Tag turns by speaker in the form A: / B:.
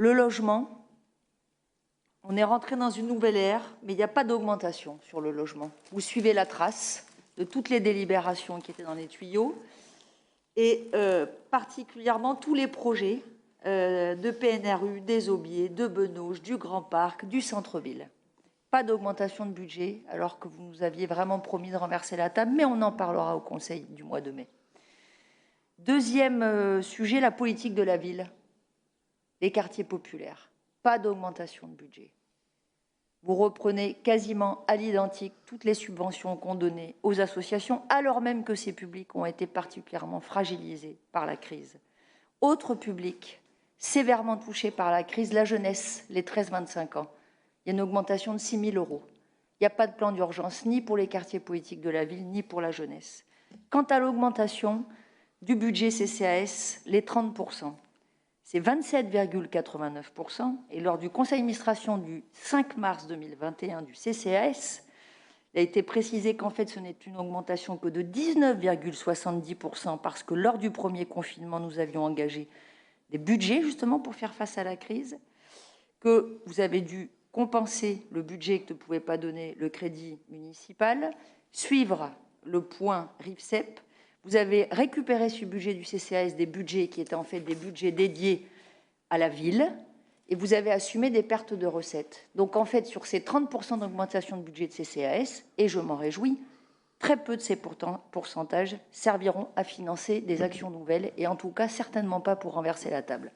A: Le logement, on est rentré dans une nouvelle ère, mais il n'y a pas d'augmentation sur le logement. Vous suivez la trace de toutes les délibérations qui étaient dans les tuyaux et particulièrement tous les projets de PNRU, des Aubiers, de Benauge, du Grand Parc, du centre-ville. Pas d'augmentation de budget, alors que vous nous aviez vraiment promis de renverser la table, mais on en parlera au Conseil du mois de mai. Deuxième sujet, la politique de la ville, les quartiers populaires. Pas d'augmentation de budget. Vous reprenez quasiment à l'identique toutes les subventions qu'on donnait aux associations, alors même que ces publics ont été particulièrement fragilisés par la crise. Autre public sévèrement touché par la crise, la jeunesse, les 13-25 ans. Il y a une augmentation de 6 000 €. Il n'y a pas de plan d'urgence ni pour les quartiers politiques de la ville, ni pour la jeunesse. Quant à l'augmentation du budget CCAS, les 30%, c'est 27,89%. Et lors du conseil d'administration du 5 mars 2021 du CCAS, il a été précisé qu'en fait, ce n'est une augmentation que de 19,70% parce que lors du premier confinement, nous avions engagé des budgets justement pour faire face à la crise, que vous avez dû compenser le budget que ne pouvait pas donner le crédit municipal, suivre le point RIFSEP. Vous avez récupéré sur le budget du CCAS des budgets qui étaient en fait des budgets dédiés à la ville et vous avez assumé des pertes de recettes. Donc en fait, sur ces 30% d'augmentation de budget de CCAS, et je m'en réjouis, très peu de ces pourcentages serviront à financer des actions nouvelles et en tout cas certainement pas pour renverser la table.